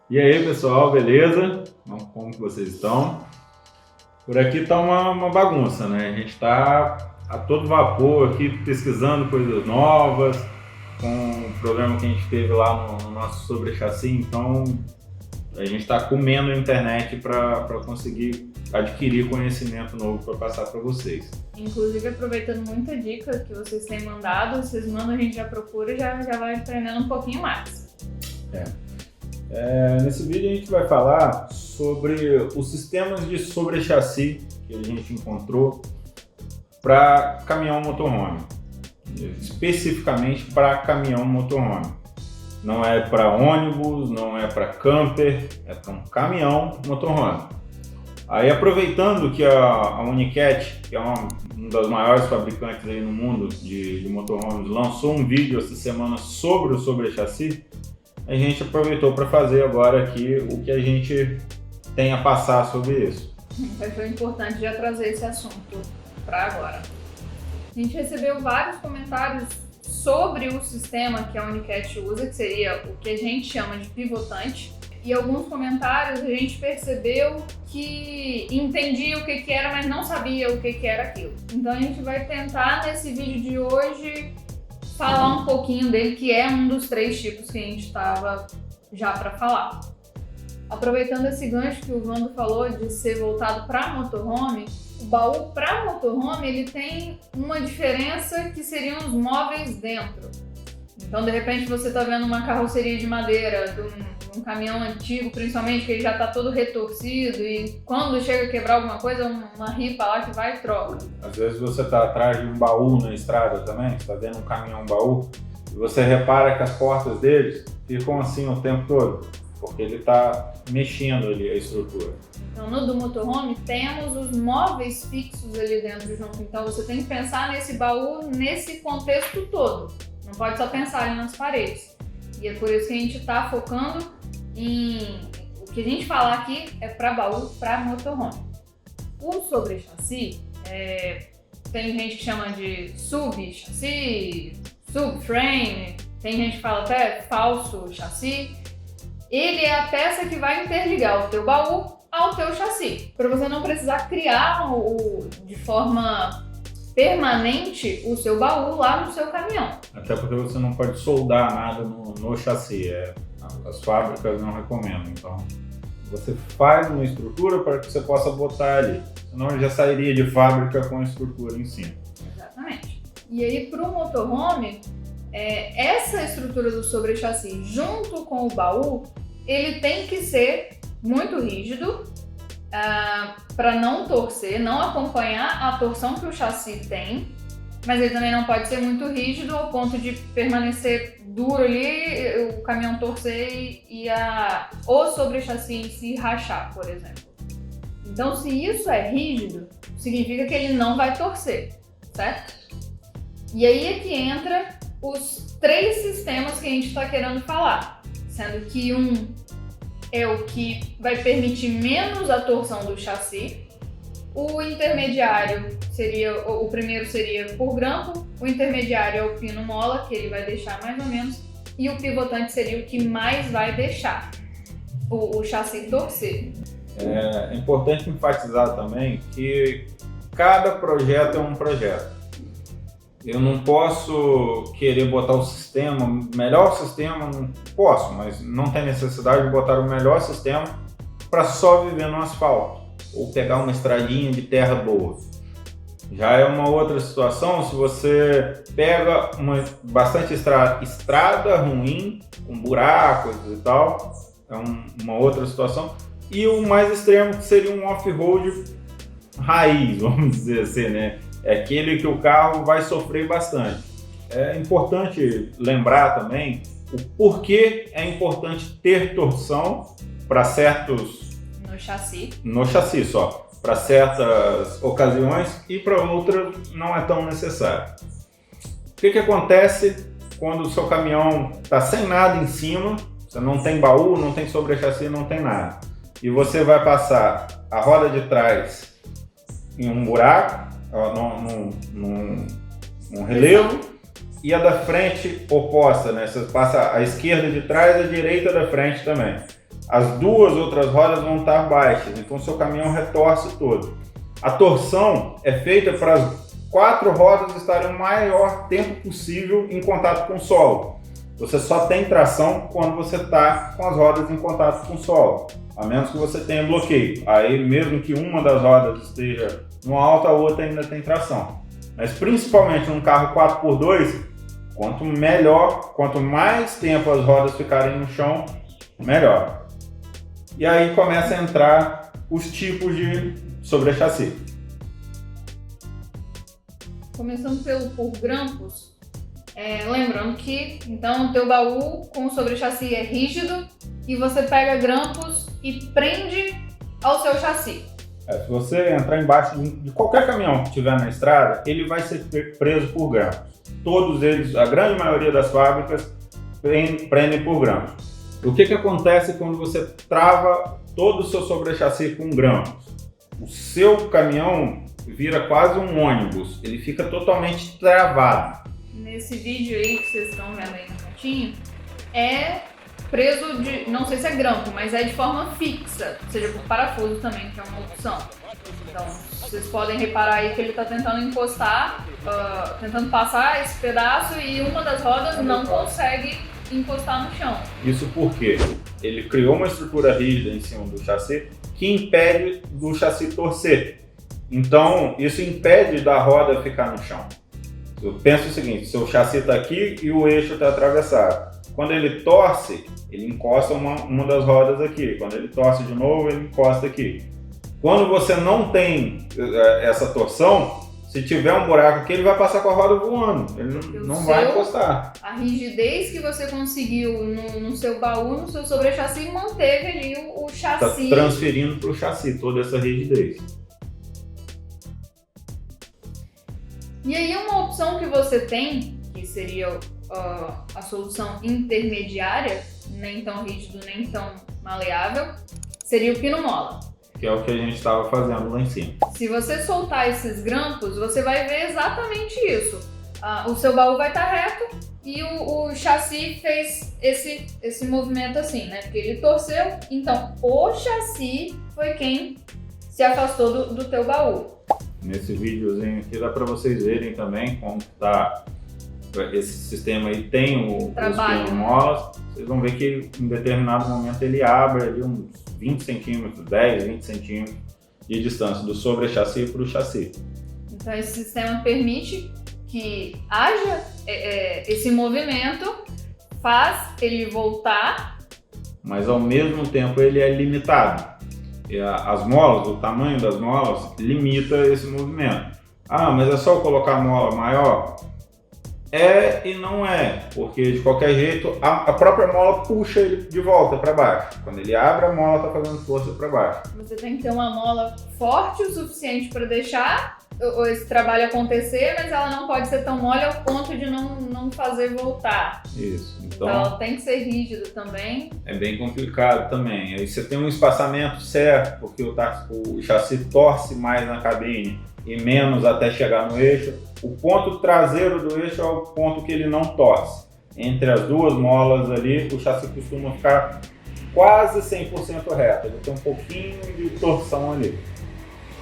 E aí, pessoal, beleza? Como que vocês estão? Por aqui tá uma bagunça, né? A gente está a todo vapor aqui pesquisando coisas novas, com o problema que a gente teve lá no nosso sobre chassi, então a gente está comendo a internet para conseguir adquirir conhecimento novo para passar para vocês. Inclusive, aproveitando muita dica que vocês têm mandado, vocês mandam, a gente já procura e já vai aprendendo um pouquinho mais. Nesse vídeo a gente vai falar sobre os sistemas de sobre-chassi que a gente encontrou para caminhão motorhome, especificamente para caminhão motorhome. Não é para ônibus, não é para camper, é para um caminhão motorhome. Aí, aproveitando que a Unicat, que é uma das maiores fabricantes aí no mundo de motorhomes, lançou um vídeo essa semana sobre o sobre-chassi, a gente aproveitou para fazer agora aqui o que a gente tem a passar sobre isso. Foi importante já trazer esse assunto para agora. A gente recebeu vários comentários sobre o sistema que a Unicat usa, que seria o que a gente chama de pivotante. E alguns comentários a gente percebeu que entendia o que era, mas não sabia o que era aquilo. Então a gente vai tentar nesse vídeo de hoje falar um pouquinho dele, que é um dos 3 tipos que a gente estava já para falar. Aproveitando esse gancho que o Vando falou de ser voltado para motorhome, o baú para motorhome ele tem uma diferença que seriam os móveis dentro. Então, de repente, você está vendo uma carroceria de madeira de um caminhão antigo, principalmente, que ele já está todo retorcido e quando chega a quebrar alguma coisa, uma ripa lá que vai e troca. Às vezes você está atrás de um baú na estrada também, você está vendo um caminhão baú, e você repara que as portas deles ficam assim o tempo todo, porque ele está mexendo ali a estrutura. Então, no do motorhome, temos os móveis fixos ali dentro junto. Então, você tem que pensar nesse baú, nesse contexto todo. Não pode só pensar ali nas paredes. E é por isso que a gente está focando em... O que a gente falar aqui é para baú, para motorhome. O sobre-chassi, tem gente que chama de sub-chassi, sub-frame, tem gente que fala até falso chassi. Ele é a peça que vai interligar o teu baú ao teu chassi, para você não precisar criar de forma permanente o seu baú lá no seu caminhão. Até porque você não pode soldar nada no chassi, as fábricas não recomendam. Então, você faz uma estrutura para que você possa botar ali, senão ele já sairia de fábrica com a estrutura em cima. Exatamente. E aí, para o motorhome, essa estrutura do sobre-chassi junto com o baú, ele tem que ser muito rígido, para não torcer, não acompanhar a torção que o chassi tem, mas ele também não pode ser muito rígido ao ponto de permanecer duro ali, o caminhão torcer e o sobre-chassi em si rachar, por exemplo. Então, se isso é rígido, significa que ele não vai torcer, certo? E aí é que entra os 3 sistemas que a gente está querendo falar, sendo que um é o que vai permitir menos a torção do chassi. O intermediário o primeiro seria por grampo, o intermediário é o pino mola, que ele vai deixar mais ou menos, e o pivotante seria o que mais vai deixar o chassi torcer. É importante enfatizar também que cada projeto é um projeto. Eu não posso querer botar o melhor sistema, não posso, mas não tem necessidade de botar o melhor sistema para só viver no asfalto ou pegar uma estradinha de terra boa. Já é uma outra situação se você pega bastante estrada ruim, com buracos e tal, é uma outra situação. E o mais extremo que seria um off-road raiz, vamos dizer assim, né? É aquele que o carro vai sofrer bastante. É importante lembrar também o porquê é importante ter torção para certos... No chassi só. Para certas ocasiões e para outras não é tão necessário. O que acontece quando o seu caminhão está sem nada em cima, você não tem baú, não tem sobre-chassi, não tem nada, e você vai passar a roda de trás em um buraco, num relevo, e a da frente oposta, né? Você passa a esquerda de trás e a direita da frente também. as duas outras rodas vão estar baixas, então seu caminhão retorce todo. A torção é feita para as 4 rodas estarem o maior tempo possível em contato com o solo. Você só tem tração quando você está com as rodas em contato com o solo, a menos que você tenha bloqueio. Aí mesmo que uma das rodas esteja no alto, a outra ainda tem tração. Mas principalmente num carro 4x2, quanto melhor, quanto mais tempo as rodas ficarem no chão, melhor. E aí começa a entrar os tipos de sobre-chassi. Começando por grampos, lembrando que então o teu baú com o sobre-chassi é rígido e você pega grampos e prende ao seu chassi. Se você entrar embaixo de qualquer caminhão que estiver na estrada, ele vai ser preso por grampos. Todos eles, a grande maioria das fábricas, prendem por grampos. O que acontece quando você trava todo o seu sobre-chassi com grampos? O seu caminhão vira quase um ônibus, ele fica totalmente travado. Nesse vídeo aí que vocês estão vendo aí no cantinho, é preso de, não sei se é grampo, mas é de forma fixa, seja por parafuso também, que é uma opção. Então, vocês podem reparar aí que ele está tentando encostar, tentando passar esse pedaço e uma das rodas não consegue encostar no chão. Isso porque ele criou uma estrutura rígida em cima do chassi que impede do chassi torcer. Então, isso impede da roda ficar no chão. Eu penso o seguinte, seu chassi está aqui e o eixo está atravessado. Quando ele torce, ele encosta uma das rodas aqui. Quando ele torce de novo, ele encosta aqui. Quando você não tem essa torção, se tiver um buraco aqui, ele vai passar com a roda voando. Ele não vai encostar. A rigidez que você conseguiu no seu baú, no seu sobre-chassi, manteve ali o chassi. Está transferindo para o chassi toda essa rigidez. E aí uma opção que você tem, que seria a solução intermediária, nem tão rígido, nem tão maleável, seria o pino-mola. Que é o que a gente estava fazendo lá em cima. Se você soltar esses grampos, você vai ver exatamente isso. O seu baú vai estar reto e o chassi fez esse movimento assim, né? Porque ele torceu, então o chassi foi quem se afastou do teu baú. Nesse videozinho aqui dá para vocês verem também como está esse sistema aí, tem os pino-molas. Vocês vão ver que em determinado momento ele abre ali uns 20 centímetros, 10, 20 centímetros de distância do sobre-chassi para o chassi. Então esse sistema permite que haja esse movimento, faz ele voltar. Mas ao mesmo tempo ele é limitado. E as molas, o tamanho das molas limita esse movimento. Mas é só eu colocar a mola maior? É e não é, porque de qualquer jeito a própria mola puxa ele de volta para baixo. Quando ele abre, a mola está fazendo força para baixo. Você tem que ter uma mola forte o suficiente para deixar esse trabalho acontecer, mas ela não pode ser tão mole ao ponto de não fazer voltar. Isso. Então ela tem que ser rígida também. É bem complicado também. Aí você tem um espaçamento certo, porque o chassi torce mais na cabine e menos até chegar no eixo. O ponto traseiro do eixo é o ponto que ele não torce. Entre as duas molas ali, o chassi costuma ficar quase 100% reto. Ele tem um pouquinho de torção ali.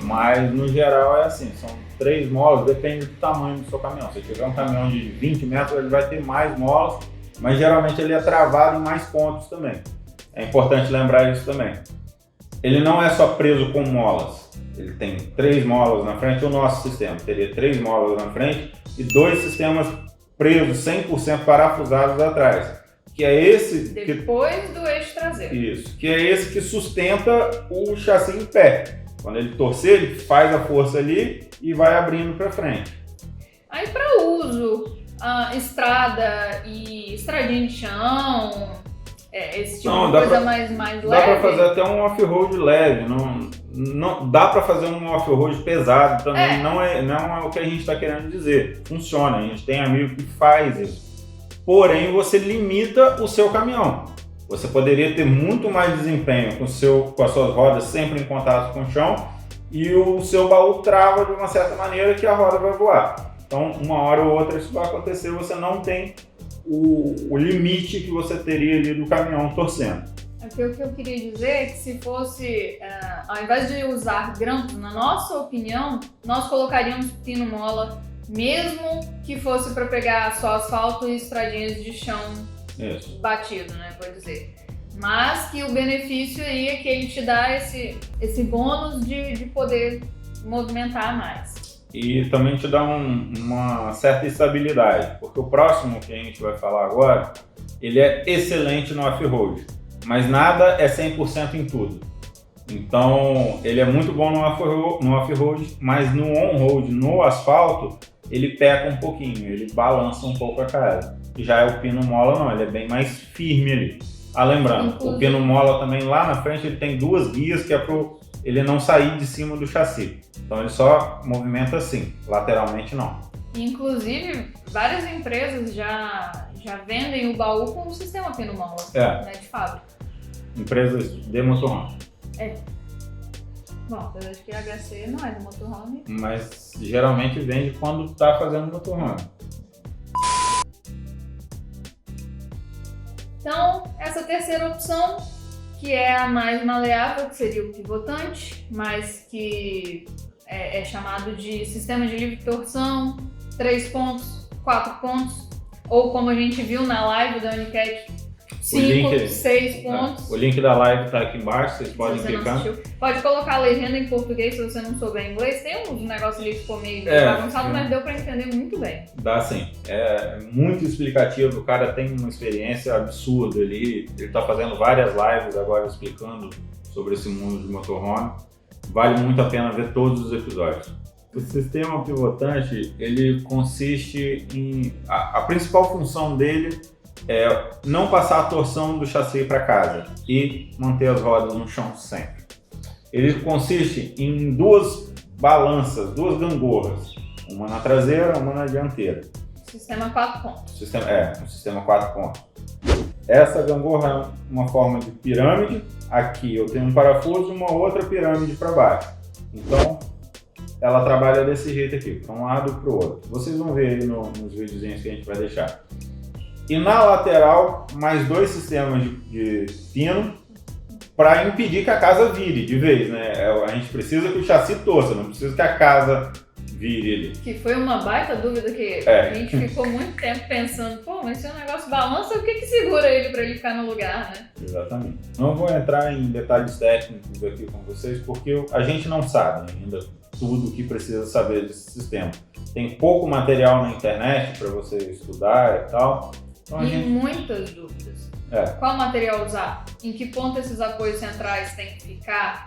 Mas no geral é assim, são 3 molas, depende do tamanho do seu caminhão. Se tiver um caminhão de 20 metros, ele vai ter mais molas, mas geralmente ele é travado em mais pontos também. É importante lembrar isso também. Ele não é só preso com molas. Ele tem 3 molas na frente. O nosso sistema teria 3 molas na frente e 2 sistemas presos 100% parafusados atrás. Que é esse depois do eixo traseiro. Isso. Que é esse que sustenta o chassi em pé. Quando ele torcer, ele faz a força ali e vai abrindo para frente. Aí para uso, estrada e estradinha de chão, esse tipo de coisa mais leve. Dá para fazer até um off-road leve, não dá para fazer um off-road pesado também, não é o que a gente está querendo dizer. Funciona, a gente tem amigo que faz isso. Porém, você limita o seu caminhão. Você poderia ter muito mais desempenho com as suas rodas sempre em contato com o chão e o seu baú trava de uma certa maneira que a roda vai voar. Então, uma hora ou outra isso vai acontecer, você não tem o limite que você teria ali do caminhão torcendo. Porque o que eu queria dizer é que se fosse, ao invés de usar grampos, na nossa opinião, nós colocaríamos pino mola, mesmo que fosse para pegar só asfalto e estradinhas de chão batido, né, vou dizer. Mas que o benefício aí é que ele te dá esse bônus de poder movimentar mais. E também te dá uma certa estabilidade, porque o próximo que a gente vai falar agora, ele é excelente no off-road, mas nada é 100% em tudo. Então, ele é muito bom no off-road, mas no on-road, no asfalto, ele peca um pouquinho, ele balança um pouco a casa. Já é o pino mola não, ele é bem mais firme ali. Lembrando, o pino mola também lá na frente ele tem duas guias que é para ele não sair de cima do chassi. Então ele só movimenta assim, lateralmente não. Inclusive, várias empresas já vendem o baú com o sistema pino mola, né, de fábrica. Empresas de motorhome. Bom, apesar de que a HC não é do motorhome. Mas geralmente vende quando está fazendo motorhome. Então, essa terceira opção, que é a mais maleável, que seria o pivotante, mas que é chamado de sistema de livre torção, 3 pontos, 4 pontos, ou como a gente viu na live da Unicat, 5, 6 pontos. O link da live está aqui embaixo, vocês podem clicar. Pode colocar a legenda em português se você não souber inglês. Tem uns negócios ali que ficou meio bagunçado, mas deu para entender muito bem. Dá sim. É muito explicativo, o cara tem uma experiência absurda ali. Ele está fazendo várias lives agora explicando sobre esse mundo de motorhome. Vale muito a pena ver todos os episódios. O sistema pivotante, ele consiste em... A principal função dele é não passar a torção do chassi para casa e manter as rodas no chão sempre. Ele consiste em duas balanças, duas gangorras, uma na traseira, uma na dianteira. Sistema 4 pontos. Um sistema 4 pontos. Essa gangorra é uma forma de pirâmide. Aqui eu tenho um parafuso e uma outra pirâmide para baixo. Então, ela trabalha desse jeito aqui, para um lado e para o outro. Vocês vão ver aí nos videozinhos que a gente vai deixar. E na lateral, mais 2 sistemas de pino para impedir que a casa vire de vez, né? A gente precisa que o chassi torça, não precisa que a casa vire ali. Que foi uma baita dúvida que a gente ficou muito tempo pensando, pô, mas se o negócio balança, o que segura ele para ele ficar no lugar, né? Exatamente. Não vou entrar em detalhes técnicos aqui com vocês, porque a gente não sabe ainda tudo o que precisa saber desse sistema. Tem pouco material na internet para você estudar e tal. Então, muitas dúvidas. Qual material usar? Em que ponto esses apoios centrais têm que ficar?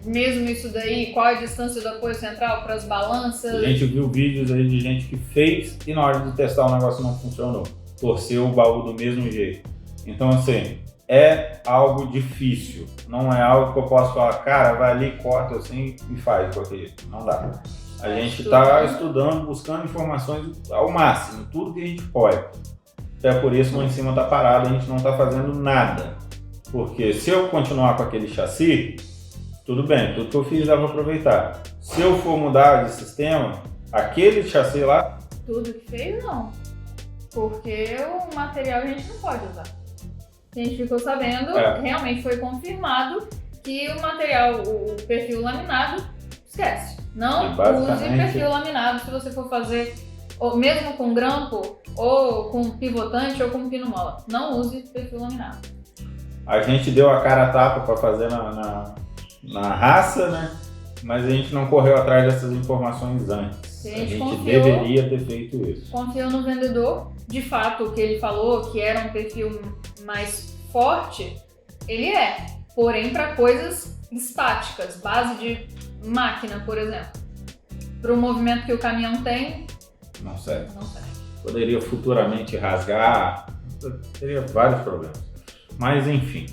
Mesmo isso daí, qual é a distância do apoio central para as balanças? A gente viu vídeos aí de gente que fez e na hora de testar o negócio não funcionou. Torceu o baú do mesmo jeito. Então, assim, é algo difícil. Não é algo que eu posso falar, cara, vai ali, corta assim e faz com aquele. Não dá. A gente está estudando, buscando informações ao máximo, tudo que a gente pode. Até por isso, lá em cima está parado, a gente não está fazendo nada. Porque se eu continuar com aquele chassi, tudo bem, tudo que eu fiz dá para aproveitar. Se eu for mudar de sistema, aquele chassi lá... Tudo que fez, não. Porque o material a gente não pode usar. A gente ficou sabendo, realmente foi confirmado, que o material, o perfil laminado, esquece. Não use perfil laminado se você for fazer, ou mesmo com grampo, ou com pivotante, ou com pino mola. Não use perfil laminado. A gente deu a cara a tapa para fazer na raça, né? Mas a gente não correu atrás dessas informações antes. A gente deveria ter feito isso. Confiou no vendedor. De fato, o que ele falou, que era um perfil mais forte, ele é. Porém, para coisas estáticas, base de máquina, por exemplo. Para o movimento que o caminhão tem, não serve. Poderia futuramente rasgar, teria vários problemas. Mas enfim.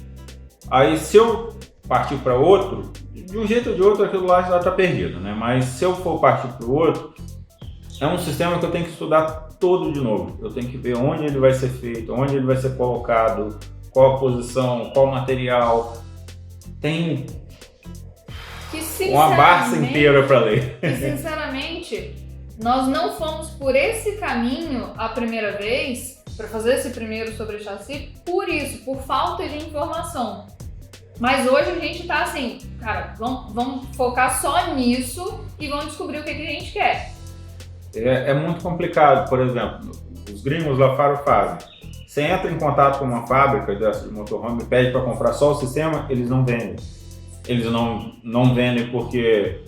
Aí se eu partir para outro, de um jeito ou de outro aquilo lá já está perdido, né? Mas se eu for partir para o outro, é um sistema que eu tenho que estudar todo de novo. Eu tenho que ver onde ele vai ser feito, onde ele vai ser colocado, qual a posição, qual o material. Tem uma Barça inteira para ler. E sinceramente, nós não fomos por esse caminho a primeira vez para fazer esse primeiro sobre chassi por isso, por falta de informação. Mas hoje a gente tá assim, cara, vamos focar só nisso e vamos descobrir o que a gente quer. É muito complicado, por exemplo, os gringos lá fora fazem. Você entra em contato com uma fábrica de motorhome e pede para comprar só o sistema, eles não vendem. Eles não vendem porque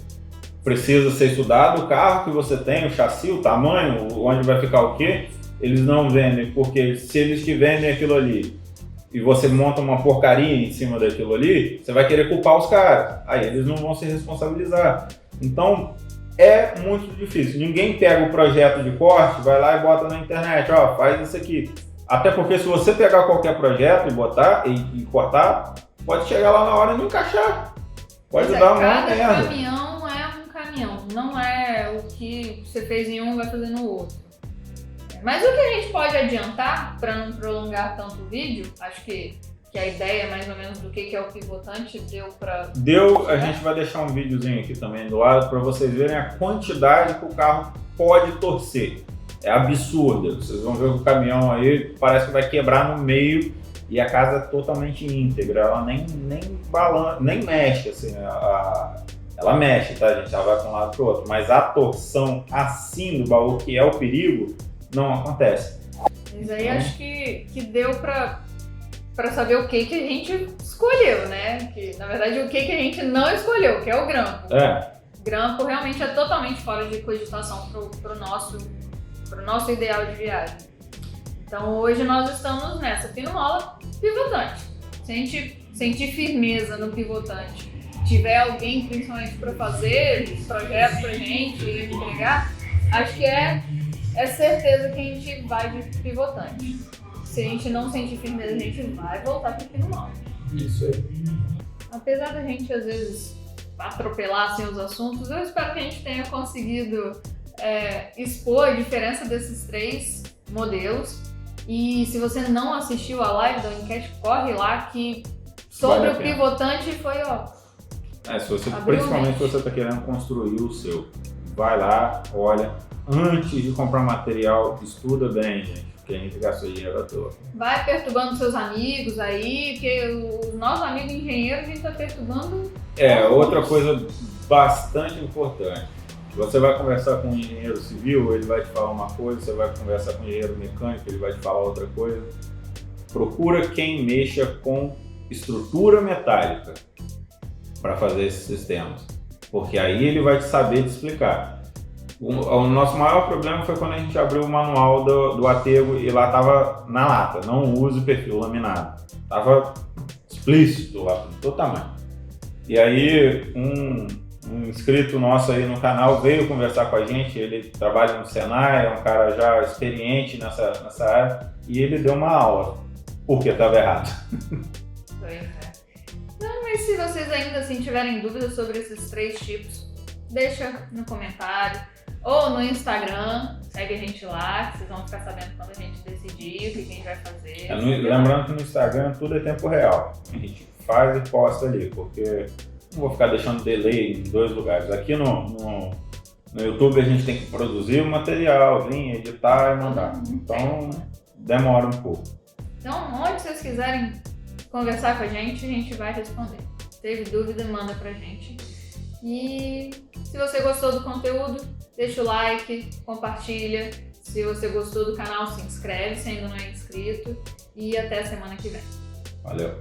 precisa ser estudado o carro que você tem, o chassi, o tamanho, onde vai ficar o quê. Eles não vendem porque se eles te vendem aquilo ali e você monta uma porcaria em cima daquilo ali, você vai querer culpar os caras. Aí eles não vão se responsabilizar. Então é muito difícil. Ninguém pega o projeto de corte, vai lá e bota na internet, ó, faz isso aqui. Até porque se você pegar qualquer projeto e botar e cortar, pode chegar lá na hora e não encaixar. Pode dar uma merda. Cada caminhão é um caminhão, não é o que você fez em um vai fazer no outro. Mas o que a gente pode adiantar, para não prolongar tanto o vídeo, acho que a ideia mais ou menos do que é o pivotante deu para... A gente vai deixar um videozinho aqui também do lado para vocês verem a quantidade que o carro pode torcer. É absurda, vocês vão ver que o caminhão aí parece que vai quebrar no meio e a casa é totalmente íntegra, ela nem mexe, assim, ela mexe, tá gente? Ela vai para um lado para o outro, mas a torção assim do baú, que é o perigo, não acontece. Mas aí acho que deu para saber o que a gente escolheu, né? Que na verdade o que a gente não escolheu, que é o grampo. O grampo realmente é totalmente fora de cogitação pro nosso ideal de viagem. Então hoje nós estamos nessa, pino-mola pivotante. Se a gente sentir firmeza no pivotante, tiver alguém principalmente para fazer projeto pra gente e entregar, acho que é certeza que a gente vai de pivotante. Se a gente não sentir firmeza, a gente vai voltar pro pino-mola. Isso aí. Apesar da gente às vezes atropelar assim, os assuntos, eu espero que a gente tenha conseguido expor a diferença desses três modelos. E se você não assistiu a live da Unicast, corre lá que sobre o pivotante foi principalmente se você está querendo construir o seu. Vai lá, olha, antes de comprar material, estuda bem, gente, porque a gente gastou dinheiro à toa. Vai perturbando seus amigos aí, porque os nossos amigos engenheiros a gente está perturbando. Outra coisa bastante importante. Você vai conversar com um engenheiro civil, ele vai te falar uma coisa, você vai conversar com um engenheiro mecânico, ele vai te falar outra coisa. Procura quem mexa com estrutura metálica para fazer esses sistemas, porque aí ele vai te saber te explicar. O nosso maior problema foi quando a gente abriu o manual do Atego e lá estava na lata, não use perfil laminado. Estava explícito lá, do tamanho. E aí um inscrito nosso aí no canal veio conversar com a gente, ele trabalha no Senai, é um cara já experiente nessa área, e ele deu uma aula, porque estava errado. Não, mas se vocês ainda assim tiverem dúvidas sobre esses três tipos, deixa no comentário ou no Instagram, segue a gente lá, que vocês vão ficar sabendo quando a gente decidir o que a gente vai fazer. Lembrando que no Instagram tudo é tempo real, a gente faz e posta ali, porque não vou ficar deixando delay em dois lugares. Aqui no YouTube a gente tem que produzir o material, vir, editar e mandar. Então demora um pouco. Então, onde vocês quiserem conversar com a gente vai responder. Teve dúvida, manda pra gente. E se você gostou do conteúdo, deixa o like, compartilha. Se você gostou do canal, se inscreve se ainda não é inscrito. E até a semana que vem. Valeu!